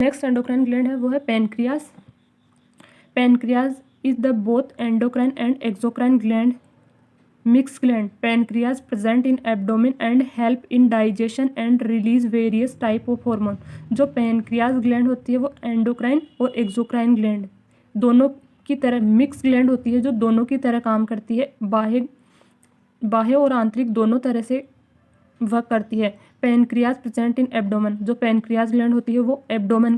Next endocrine gland है वो है pancreas. Pancreas is the both endocrine and exocrine gland mix gland. Pancreas present in abdomen and help in digestion and release various type of hormone. जो pancreas gland होती है वो endocrine और exocrine gland दोनों की तरह मिक्स ग्लैंड होती है, जो दोनों की तरह काम करती है, बाह्य और आंतरिक दोनों तरह से वह करती है। Pancreas present in abdomen. जो पैनक्रियास ग्लैंड होती है वो एब्डोमेन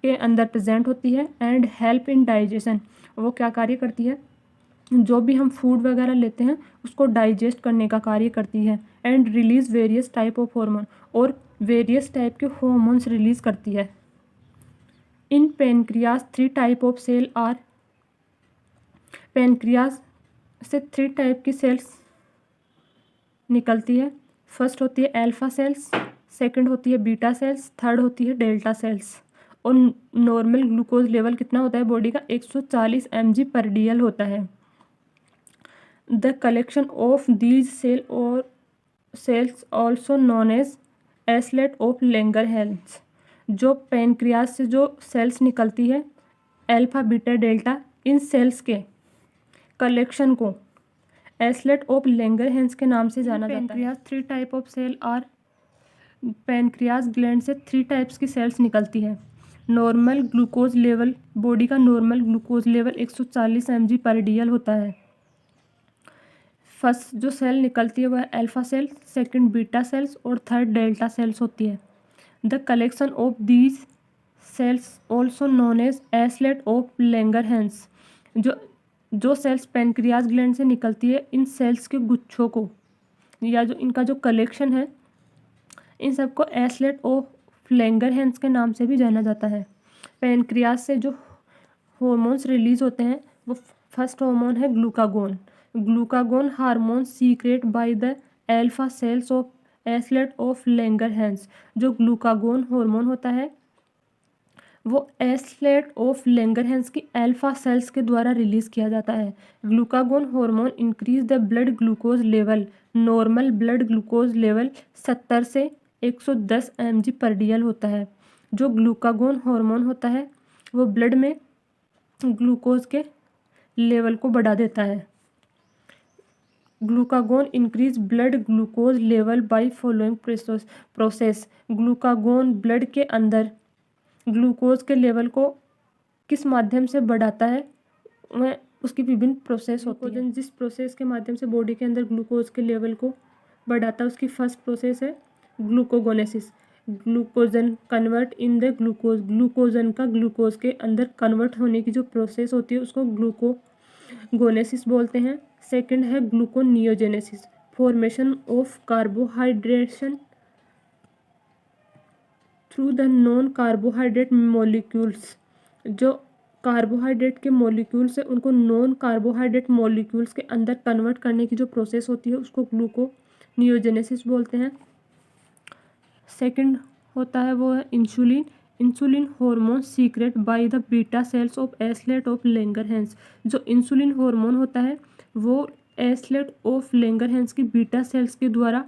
के अंदर प्रेजेंट होती है। एंड हेल्प इन डाइजेशन, वो क्या कार्य करती है, जो भी हम फूड वगैरह लेते हैं उसको डाइजेस्ट करने का कार्य करती है। And release various type of hormone, और वेरियस टाइप के हार्मोन्स रिलीज करती है। In pancreas 3 type of cell are. Pancreas से 3 टाइप की सेल्स निकलती है। फर्स्ट होती है अल्फा सेल्स, सेकंड होती है बीटा सेल्स, थर्ड होती है डेल्टा सेल्स। और नॉर्मल ग्लूकोज लेवल कितना होता है बॉडी का, 140 mg पर DL होता है। The collection of these cell और cells also known as islet of Langerhans. जो पैनक्रियास से जो सेल्स निकलती है अल्फा बीटा डेल्टा, इन सेल्स के कलेक्शन को एस्लेट ऑफ लैंगरहैंस के नाम से जाना जाता है। Pancreas 3 type of cell are. Pancreas gland से 3 टाइप्स की सेल्स निकलती है। नॉर्मल ग्लूकोज लेवल, बॉडी का नॉर्मल ग्लूकोज लेवल 140 mg पर DL होता है। फर्स्ट जो सेल निकलती है वह alpha cell, second beta cells और थर्ड डेल्टा सेल्स होती है। The collection of these cells also known as islet of Langerhans. जो सेल्स पैनक्रियास ग्लैंड से निकलती है, इन सेल्स के गुच्छों को या जो इनका जो कलेक्शन है, इन सबको एस्लेट ऑफ लैंगरहैंस के नाम से भी जाना जाता है। पैनक्रियास से जो हार्मोन्स रिलीज होते हैं वो फर्स्ट हार्मोन है glucagon. Glucagon hormone secrete by the alpha cells of islet of Langerhans. जो ग्लूकागोन हार्मोन होता है वो एस्लेट ऑफ लैंगरहैंस की अल्फा सेल्स के द्वारा रिलीज किया जाता है। Glucagon hormone increase the blood glucose level. Normal blood glucose level 70 से 110 mg पर DL होता है। जो ग्लूकागोन हार्मोन होता है वो ब्लड में ग्लूकोज के लेवल को बढ़ा देता है। Glucagon increase blood glucose level by following process. Glucagon blood के अंदर ग्लूकोज के लेवल को किस माध्यम से बढ़ाता है, वह उसकी विभिन्न प्रोसेस होती है। जिस प्रोसेस के माध्यम से बॉडी के अंदर ग्लूकोज के लेवल को बढ़ाता है उसकी फर्स्ट प्रोसेस है glucogenesis. Glycogen convert in the glucose. Glycogen का ग्लूकोज के अंदर कन्वर्ट होने की जो प्रोसेस होती है उसको ग्लूकोगोनेसिस बोलते हैं। सेकंड है gluconeogenesis, formation of carbohydration through the non carbohydrate molecules. जो कार्बोहाइड्रेट के मॉलिक्यूल्स है उनको नॉन कार्बोहाइड्रेट मॉलिक्यूल्स के अंदर कन्वर्ट करने की जो प्रोसेस होती है उसको ग्लूकोनियोजेनेसिस बोलते हैं। सेकंड होता है वो है insulin. Insulin hormone secrete by the beta cells of islet of Langerhans. जो इंसुलिन हार्मोन होता है वो एस्लेट ऑफ लैंगरहैंस की बीटा सेल्स के द्वारा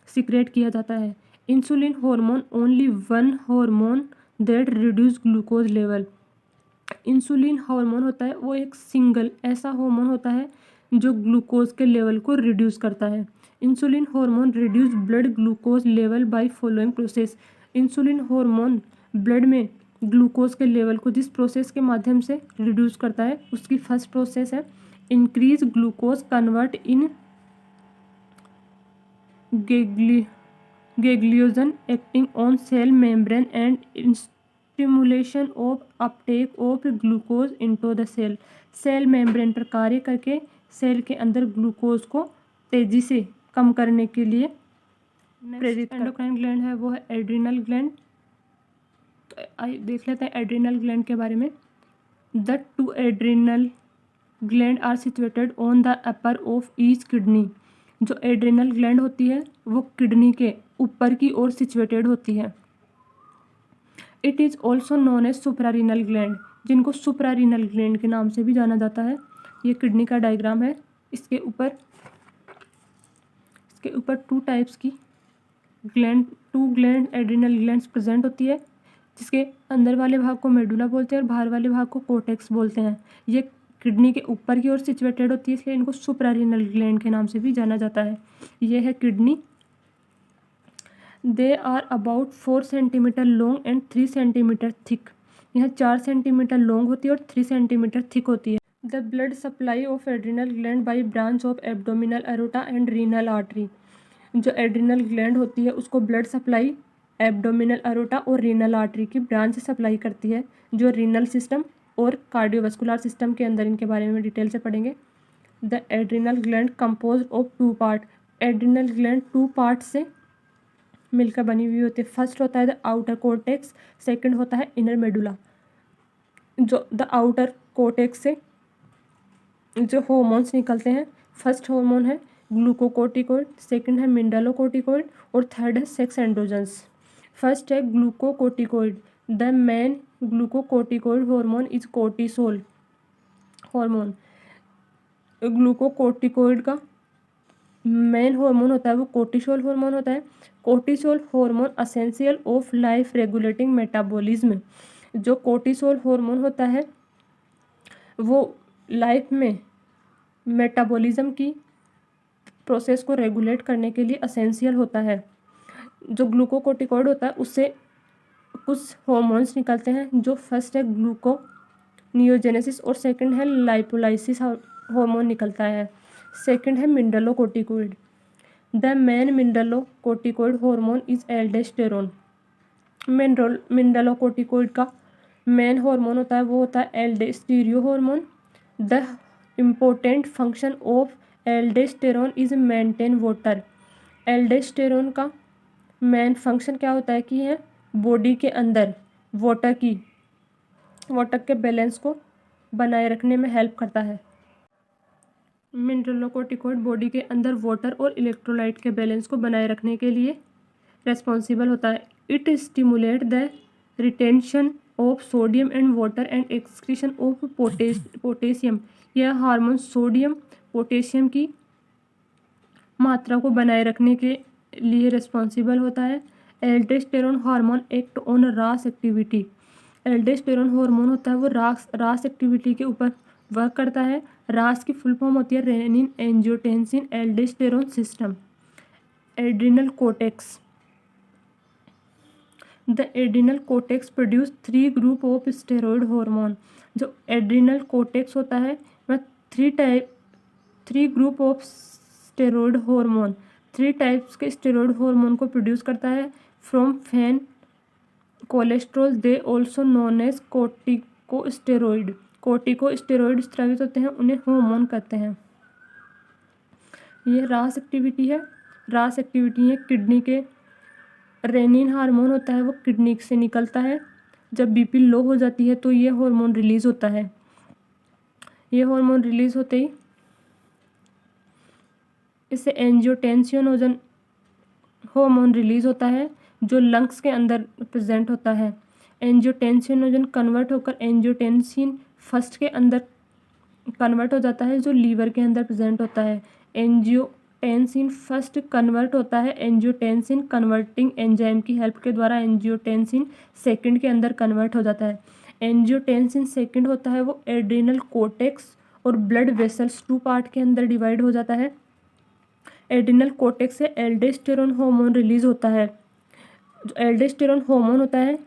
सीक्रेट किया जाता है। Insulin hormone only one hormone that reduce glucose level. Insulin hormone होता है वो एक सिंगल ऐसा हार्मोन होता है जो ग्लूकोज के लेवल को रिड्यूस करता है। Insulin hormone reduce blood glucose level by following process. Insulin hormone blood में ग्लूकोज के लेवल को जिस प्रोसेस के माध्यम से रिड्यूस करता है उसकी फर्स्ट प्रोसेस है increase glucose convert in ganglion acting on cell membrane and stimulation of uptake of glucose into the cell। Cell membrane पर कार्य करके सेल के अंदर ग्लूकोज को तेजी से कम करने के लिए प्रेरित। एंडोक्राइन ग्लैंड है वो है एड्रिनल ग्लैंड। तो आइए देख लेते हैं एड्रिनल ग्लैंड के बारे में। The 2 adrenal gland are situated on the upper of each kidney. जो एड्रिनल ग्लैंड होती है वो किडनी के ऊपर की ओर सिचुएटेड होती है। It is also known as suprarenal gland, जिनको सुप्रारीनल ग्लैंड के नाम से भी जाना जाता है। ये किडनी का डायग्राम है। इसके ऊपर 2 टाइप्स की ग्लैंड एड्रिनल ग्लैंड्स प्रेजेंट होती है। जिसके अंदर वाले भाग को मेडुला बोलते हैं और बाहर वाले भाग को कोर्टेक्स बोलते हैं। ये किडनी के ऊपर की ओर सिचुएटेड होती है, इसलिए इनको सुप्रारीनल ग्लैंड के नाम से भी जाना जाता है। ये है kidney. They are about 4 centimetre long and 3 centimetre thick. यह 4 सेंटीमीटर लॉन्ग होती है और 3 सेंटीमीटर थिक होती है। The blood supply of adrenal gland by branch of abdominal aorta and renal artery. जो एड्रिनल ग्लैंड होती है उसको ब्लड सप्लाई एब्डोमिनल एरोटा और रीनल आर्टरी की ब्रांच से सप्लाई करती है, जो रीनल सिस्टम और कार्डियोवास्कुलर सिस्टम के अंदर इनके बारे में डिटेल से पढ़ेंगे। The adrenal gland compose of 2 part. Adrenal gland 2 part से मिलकर बनी हुई होती है। फर्स्ट होता है द आउटर कोर्टेक्स, सेकंड होता है इनर मेडुला। जो द आउटर कोर्टेक्स से जो हार्मोन्स निकलते हैं, फर्स्ट हार्मोन है ग्लूकोकोर्टिकोइड, सेकंड है मिनरलोकोर्टिकोइड और थर्ड है सेक्स एंड्रोजन्स। फर्स्ट है glucocorticoid. The main glucocorticoid hormone is cortisol hormone. Glucocorticoid का मेन हार्मोन होता है वो कोर्टिसोल हार्मोन होता है। Cortisol hormone essential of life regulating metabolism. जो कोर्टिसोल हार्मोन होता है वो लाइफ में मेटाबॉलिज्म की प्रोसेस को रेगुलेट करने के लिए असेंशियल होता है। जो ग्लूकोकोर्टिकोइड होता है उससे कुछ हार्मोन्स निकलते हैं, जो फर्स्ट है ग्लूकोनियोजेनेसिस और सेकंड है लाइपोलाइसिस हार्मोन निकलता है। सेकंड है मिनरलोकोर्टिकोइड। The main मिनरलोकोर्टिकोइड hormone is aldosterone. मिनरलोकोर्टिकोइड का मेन हार्मोन होता है वो होता है aldosterone hormone. The important function of aldosterone is maintain water. Aldosterone का मेन फंक्शन क्या होता है कि यह बॉडी के अंदर वाटर के बैलेंस को बनाए रखने में हेल्प करता है। मिनरलोकोर्टिकोइड बॉडी के अंदर वाटर और इलेक्ट्रोलाइट के बैलेंस को बनाए रखने के लिए रेस्पॉन्सिबल होता है। It stimulate the retention of sodium and water and excretion of potassium. यह हार्मोन सोडियम पोटेशियम की मात्रा को बनाए रखने के लिए रिस्पॉन्सिबल होता है। एल्डोस्टेरोन हार्मोन एक्ट ऑन रास एक्टिविटी। एल्डोस्टेरोन हार्मोन होता है वो रास एक्टिविटी के ऊपर वर्क करता है। रास की फुल फॉर्म होती है renin angiotensin aldosterone system. Adrenal cortex. The adrenal cortex produce 3 group of steroid hormone. जो एड्रिनल कोर्टेक्स होता है वह 3 group of steroid hormone 3 types के स्टेरॉयड हार्मोन को प्रोड्यूस करता है from fan cholesterol. They also known as corticosteroid. Corticosteroid स्रावित होते हैं, उन्हें हार्मोन कहते हैं। ये रास एक्टिविटी है। रास एक्टिविटी है किडनी के रेनिन हार्मोन होता है वो किडनी से निकलता है। जब बीपी लो हो जाती है तो ये हार्मोन रिलीज होता है। ये हार्मोन रिलीज होते ही इससे एंजियोटेंसिनोजन हार्मोन रिलीज होता है जो लंग्स के अंदर प्रेजेंट होता है। एंजियोटेंसिनोजन कन्वर्ट होकर एंजियोटेंसिन फर्स्ट के अंदर कन्वर्ट हो जाता है जो लीवर के अंदर प्रेजेंट होता है। एंजियोटेंसिन फर्स्ट कन्वर्ट होता है एंजियोटेंसिन कन्वर्टिंग एंजाइम की हेल्प के द्वारा। एंजियोटेंसिन सेकंड के अंदर कन्वर्ट हो जाता है। एंजियोटेंसिन सेकंड होता है वो एड्रिनल कोर्टेक्स और ब्लड वेसल्स 2 पार्ट के अंदर डिवाइड हो जाता है। एड्रिनल कोर्टेक्स से एल्डोस्टेरोन हार्मोन रिलीज होता है। जो एल्डोस्टेरोन हार्मोन होता है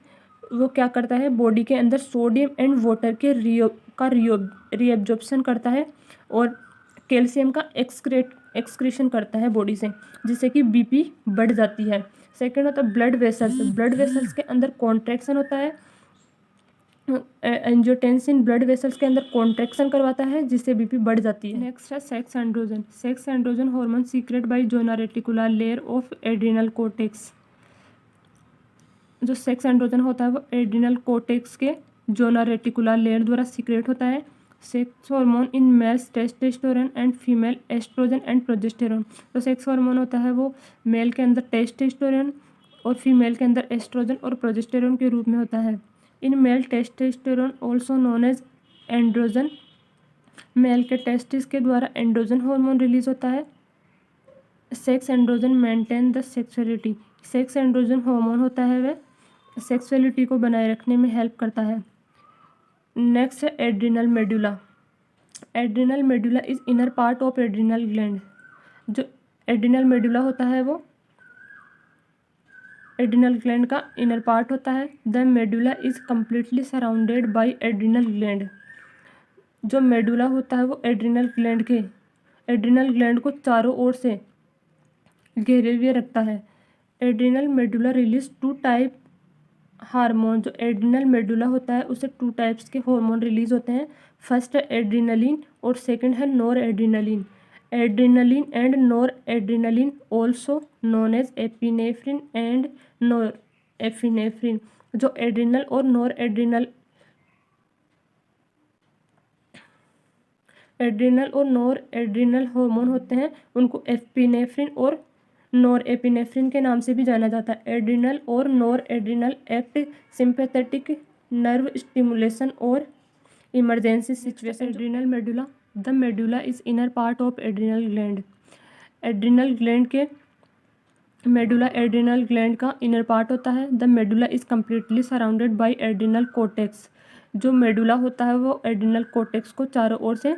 वो क्या करता है बॉडी के अंदर सोडियम एंड वाटर के रीएब्जॉर्प्शन करता है और कैल्शियम का एक्सक्रीशन करता है बॉडी से, जिससे कि बीपी बढ़ जाती है। सेकंड होता है ब्लड वेसल्स। ब्लड वेसल्स के अंदर कॉन्ट्रैक्शन होता है। एंजियोटेंसिन ब्लड वेसल्स के अंदर कॉन्ट्रैक्शन करवाता है जिससे बीपी बढ़ जाती है। नेक्स्ट है sex androgen. Sex androgen hormone secrete by zona reticular layer of adrenal cortex. जो सेक्स एंड्रोजन होता है वो एड्रिनल कोर्टेक्स के जोना रेटिकुलर लेयर द्वारा सीक्रेट होता है। Sex hormone in males testosterone and female estrogen and progesterone. तो sex hormone होता है वो मेल के अंदर टेस्टोस्टेरोन और फीमेल के अंदर एस्ट्रोजन और प्रोजेस्टेरोन के रूप में होता है। In male testosterone also known as androgen. Male के टेस्टिस के द्वारा एंड्रोजन हार्मोन रिलीज होता है। Sex androgen maintain the sexuality. Sex androgen hormone होता है वह सेक्सुअलिटी को बनाए रखने में हेल्प करता है। नेक्स्ट है adrenal medulla. Adrenal medulla is inner part of adrenal gland. जो एड्रिनल मेडुला होता है वो एड्रिनल ग्लैंड का इनर पार्ट होता है। The medulla is completely surrounded by adrenal gland. जो मेडुला होता है वो एड्रिनल ग्लैंड को चारों ओर से घेरे हुए रखता है। Adrenal medulla release 2 type hormone. जो एड्रिनल मेडुला होता है उससे 2 टाइप्स के हार्मोन रिलीज होते हैं। फर्स्ट है एड्रिनलिन और सेकंड है nor adrenaline. Adrenaline and nor adrenaline also known as epinephrine and nor epinephrine. जो एड्रिनल और नॉर एड्रिनल हार्मोन होते हैं उनको एपिनेफ्रिन और नॉर एपिनेफ्रिन के नाम से भी जाना जाता है। एड्रिनल और nor adrenal act sympathetic nerve stimulation और emergency situation. Adrenal medulla. The medulla is inner part of adrenal gland. Adrenal gland का इनर पार्ट होता है। The medulla is completely surrounded by adrenal cortex. जो medulla होता है वो adrenal cortex को चारों ओर से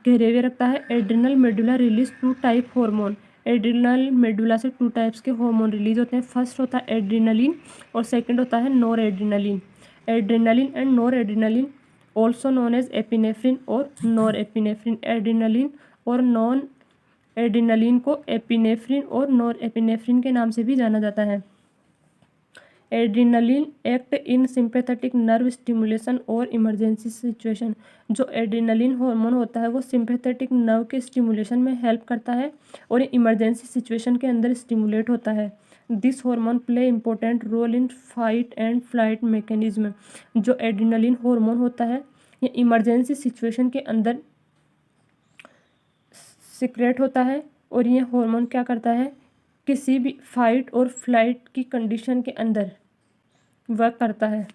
घेरे हुए रखता है। Adrenal medulla release 2 type hormone. Adrenal medulla से 2 टाइप्स के हार्मोन रिलीज होते हैं। फर्स्ट होता है एड्रिनलिन और सेकंड होता है nor adrenaline. Adrenaline and nor adrenaline also known as epinephrine और नॉर एपिनेफ्रिन। एड्रिनलिन और नॉन एड्रिनलिन को एपिनेफ्रिन और नॉर एपिनेफ्रिन के नाम से भी जाना जाता है। Adrenaline act in sympathetic nerve stimulation और इमरजेंसी सिचुएशन। जो एड्रिनलिन हार्मोन होता है वो सिंपैथेटिक नर्व के स्टिमुलेशन में हेल्प करता है और इमरजेंसी सिचुएशन के अंदर स्टिमुलेट होता है। This hormone play important role in fight and flight mechanism. जो एड्रिनलिन हार्मोन होता है ये इमरजेंसी सिचुएशन के अंदर सीक्रेट होता है और ये हार्मोन क्या करता है, किसी भी फाइट और फ्लाइट की कंडीशन के अंदर वर्क करता है।